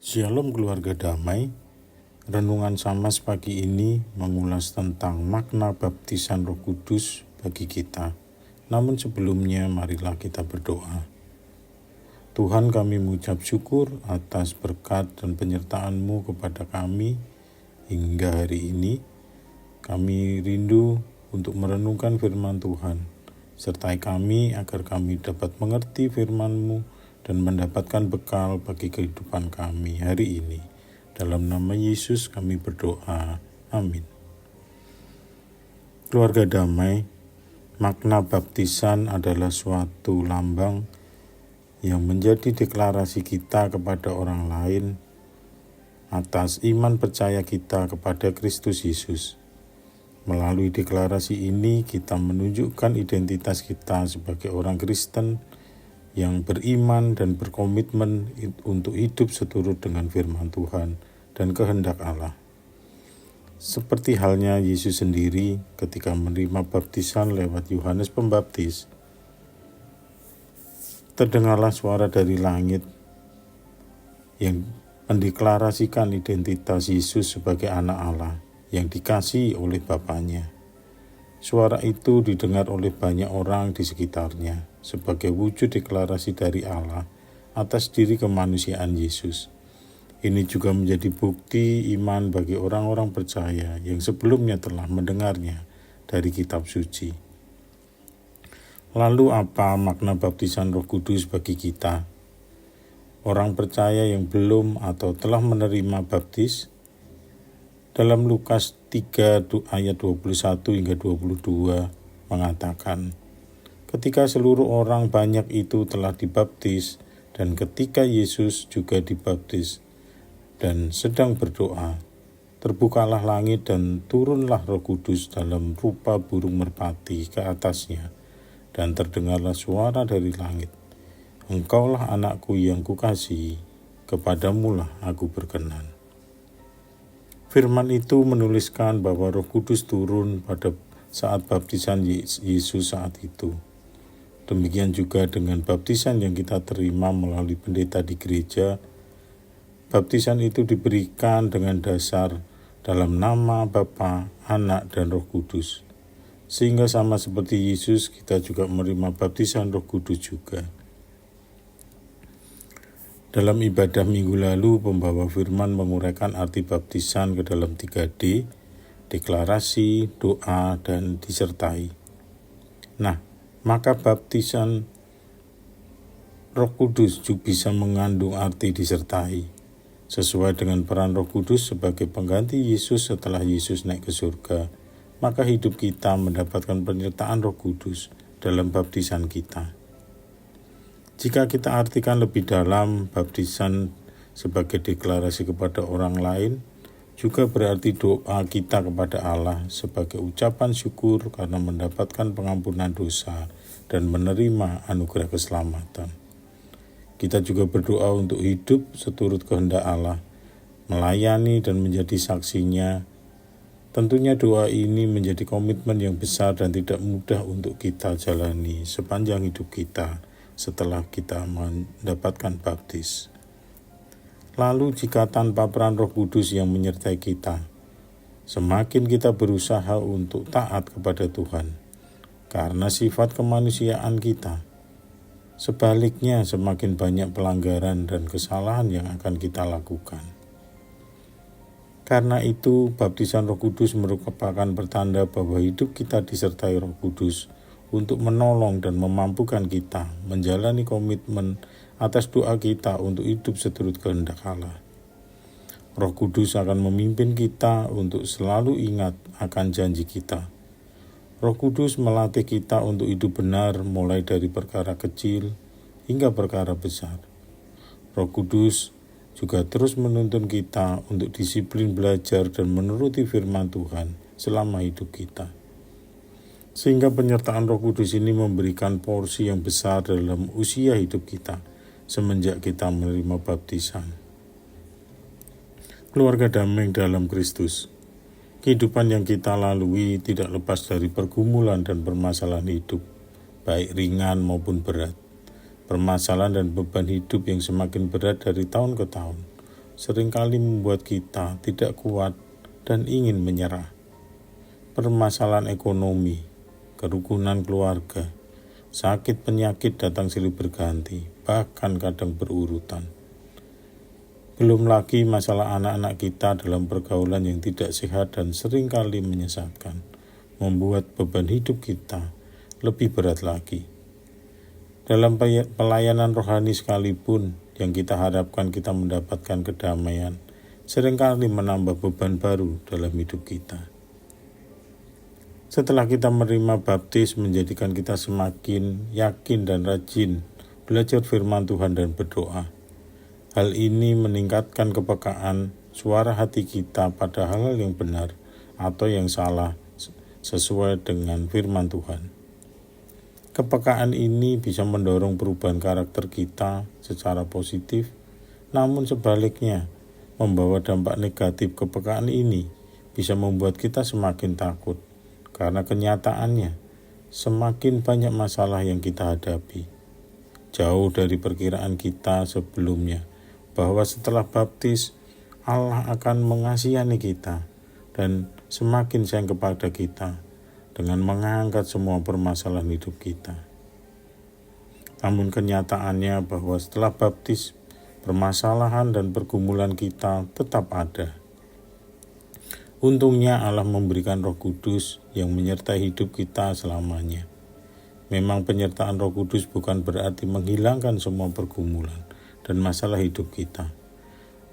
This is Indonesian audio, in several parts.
Shalom keluarga damai. Renungan Samas pagi ini mengulas tentang makna baptisan Roh Kudus bagi kita. Namun sebelumnya marilah kita berdoa. Tuhan, kami mengucap syukur atas berkat dan penyertaan-Mu kepada kami hingga hari ini. Kami rindu untuk merenungkan firman Tuhan. Sertai kami agar kami dapat mengerti firman-Mu dan mendapatkan bekal bagi kehidupan kami hari ini. Dalam nama Yesus kami berdoa. Amin. Keluarga damai, makna baptisan adalah suatu lambang yang menjadi deklarasi kita kepada orang lain atas iman percaya kita kepada Kristus Yesus. Melalui deklarasi ini kita menunjukkan identitas kita sebagai orang Kristen yang beriman dan berkomitmen untuk hidup seturut dengan firman Tuhan dan kehendak Allah. Seperti halnya Yesus sendiri ketika menerima baptisan lewat Yohanes Pembaptis, terdengarlah suara dari langit yang mendeklarasikan identitas Yesus sebagai anak Allah yang dikasihi oleh Bapanya. Suara itu didengar oleh banyak orang di sekitarnya sebagai wujud deklarasi dari Allah atas diri kemanusiaan Yesus. Ini juga menjadi bukti iman bagi orang-orang percaya yang sebelumnya telah mendengarnya dari kitab suci. Lalu apa makna baptisan Roh Kudus bagi kita? Orang percaya yang belum atau telah menerima baptis, dalam Lukas 3 ayat 21 hingga 22 mengatakan, ketika seluruh orang banyak itu telah dibaptis dan ketika Yesus juga dibaptis dan sedang berdoa, terbukalah langit dan turunlah Roh Kudus dalam rupa burung merpati ke atasnya, dan terdengarlah suara dari langit, Engkaulah anakku yang kukasihi, kepadamulah aku berkenan. Firman itu menuliskan bahwa Roh Kudus turun pada saat baptisan Yesus saat itu. Demikian juga dengan baptisan yang kita terima melalui pendeta di gereja. Baptisan itu diberikan dengan dasar dalam nama Bapa, Anak, dan Roh Kudus. Sehingga sama seperti Yesus, kita juga menerima baptisan Roh Kudus juga. Dalam ibadah minggu lalu, pembawa firman menguraikan arti baptisan ke dalam 3D, deklarasi, doa, dan disertai. Nah, maka baptisan Roh Kudus juga bisa mengandung arti disertai, sesuai dengan peran Roh Kudus sebagai pengganti Yesus setelah Yesus naik ke surga. Maka hidup kita mendapatkan penyertaan Roh Kudus dalam baptisan kita. Jika kita artikan lebih dalam, baptisan sebagai deklarasi kepada orang lain juga berarti doa kita kepada Allah sebagai ucapan syukur karena mendapatkan pengampunan dosa dan menerima anugerah keselamatan. Kita juga berdoa untuk hidup seturut kehendak Allah, melayani dan menjadi saksinya. Tentunya doa ini menjadi komitmen yang besar dan tidak mudah untuk kita jalani sepanjang hidup kita setelah kita mendapatkan baptis. Lalu jika tanpa peran Roh Kudus yang menyertai kita, semakin kita berusaha untuk taat kepada Tuhan karena sifat kemanusiaan kita. Sebaliknya semakin banyak pelanggaran dan kesalahan yang akan kita lakukan. Karena itu baptisan Roh Kudus merupakan pertanda bahwa hidup kita disertai Roh Kudus untuk menolong dan memampukan kita menjalani komitmen atas doa kita untuk hidup seturut kehendak Allah. Roh Kudus akan memimpin kita untuk selalu ingat akan janji kita. Roh Kudus melatih kita untuk hidup benar mulai dari perkara kecil hingga perkara besar. Roh Kudus juga terus menuntun kita untuk disiplin belajar dan menuruti firman Tuhan selama hidup kita. Sehingga penyertaan Roh Kudus ini memberikan porsi yang besar dalam usia hidup kita semenjak kita menerima baptisan. Keluarga damai dalam Kristus. Kehidupan yang kita lalui tidak lepas dari pergumulan dan permasalahan hidup, baik ringan maupun berat. Permasalahan dan beban hidup yang semakin berat dari tahun ke tahun seringkali membuat kita tidak kuat dan ingin menyerah. Permasalahan ekonomi, kerukunan keluarga, sakit penyakit datang silih berganti, bahkan kadang berurutan. Belum lagi masalah anak-anak kita dalam pergaulan yang tidak sehat dan seringkali menyesatkan, membuat beban hidup kita lebih berat lagi. Dalam pelayanan rohani sekalipun yang kita harapkan kita mendapatkan kedamaian, seringkali menambah beban baru dalam hidup kita. Setelah kita menerima baptis menjadikan kita semakin yakin dan rajin belajar firman Tuhan dan berdoa. Hal ini meningkatkan kepekaan suara hati kita pada hal-hal yang benar atau yang salah sesuai dengan firman Tuhan. Kepekaan ini bisa mendorong perubahan karakter kita secara positif, namun sebaliknya membawa dampak negatif. Kepekaan ini bisa membuat kita semakin takut karena kenyataannya semakin banyak masalah yang kita hadapi. Jauh dari perkiraan kita sebelumnya bahwa setelah baptis Allah akan mengasihani kita dan semakin sayang kepada kita dengan mengangkat semua permasalahan hidup kita. Namun kenyataannya bahwa setelah baptis permasalahan dan pergumulan kita tetap ada. Untungnya Allah memberikan Roh Kudus yang menyertai hidup kita selamanya. Memang penyertaan Roh Kudus bukan berarti menghilangkan semua pergumulan dan masalah hidup kita.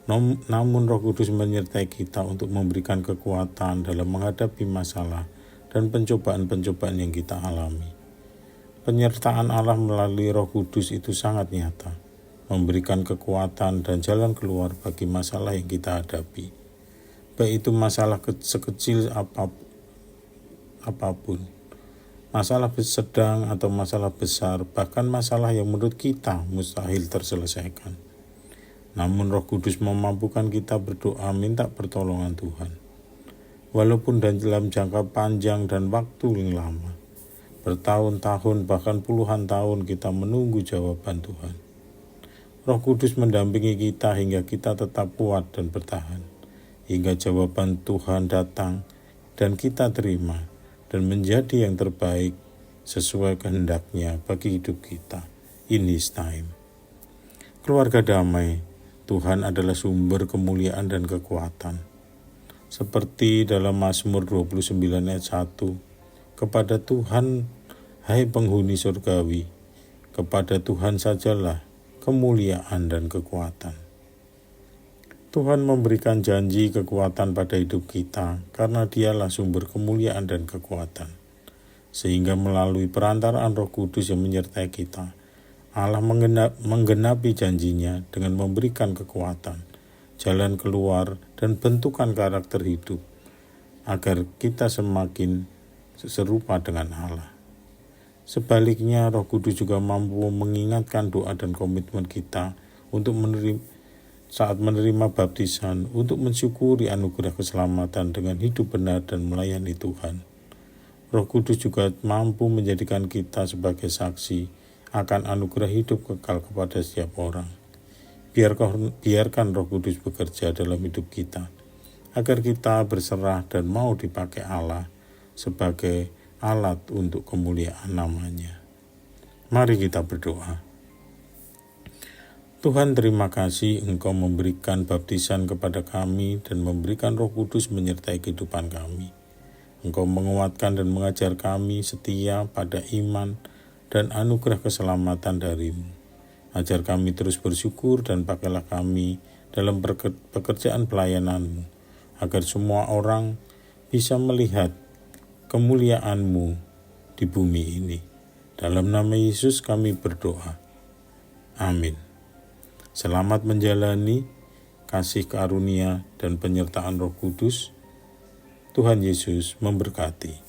Namun Roh Kudus menyertai kita untuk memberikan kekuatan dalam menghadapi masalah dan pencobaan-pencobaan yang kita alami. Penyertaan Allah melalui Roh Kudus itu sangat nyata, memberikan kekuatan dan jalan keluar bagi masalah yang kita hadapi. Baik itu masalah sekecil apapun, masalah sedang atau masalah besar, bahkan masalah yang menurut kita mustahil terselesaikan. Namun Roh Kudus memampukan kita berdoa minta pertolongan Tuhan. Walaupun dalam jangka panjang dan waktu yang lama, bertahun-tahun bahkan puluhan tahun kita menunggu jawaban Tuhan. Roh Kudus mendampingi kita hingga kita tetap kuat dan bertahan, hingga jawaban Tuhan datang dan kita terima dan menjadi yang terbaik sesuai kehendaknya bagi hidup kita. In His time. Keluarga damai, Tuhan adalah sumber kemuliaan dan kekuatan. Seperti dalam Mazmur 29 ayat 1, kepada Tuhan, hai penghuni surgawi, kepada Tuhan sajalah kemuliaan dan kekuatan. Tuhan memberikan janji kekuatan pada hidup kita karena Dialah sumber kemuliaan dan kekuatan. Sehingga melalui perantaraan Roh Kudus yang menyertai kita, Allah menggenapi janjinya dengan memberikan kekuatan, jalan keluar, dan bentukan karakter hidup, agar kita semakin serupa dengan Allah. Sebaliknya, Roh Kudus juga mampu mengingatkan doa dan komitmen kita untuk saat menerima baptisan, untuk mensyukuri anugerah keselamatan dengan hidup benar dan melayani Tuhan. Roh Kudus juga mampu menjadikan kita sebagai saksi akan anugerah hidup kekal kepada setiap orang. Biarkan Roh Kudus bekerja dalam hidup kita, agar kita berserah dan mau dipakai Allah sebagai alat untuk kemuliaan namanya. Mari kita berdoa. Tuhan, terima kasih Engkau memberikan baptisan kepada kami dan memberikan Roh Kudus menyertai kehidupan kami. Engkau menguatkan dan mengajar kami setia pada iman dan anugerah keselamatan dari-Mu. Ajar kami terus bersyukur dan pakailah kami dalam pekerjaan pelayanan-Mu, agar semua orang bisa melihat kemuliaan-Mu di bumi ini. Dalam nama Yesus kami berdoa. Amin. Selamat menjalani kasih karunia dan penyertaan Roh Kudus. Tuhan Yesus memberkati.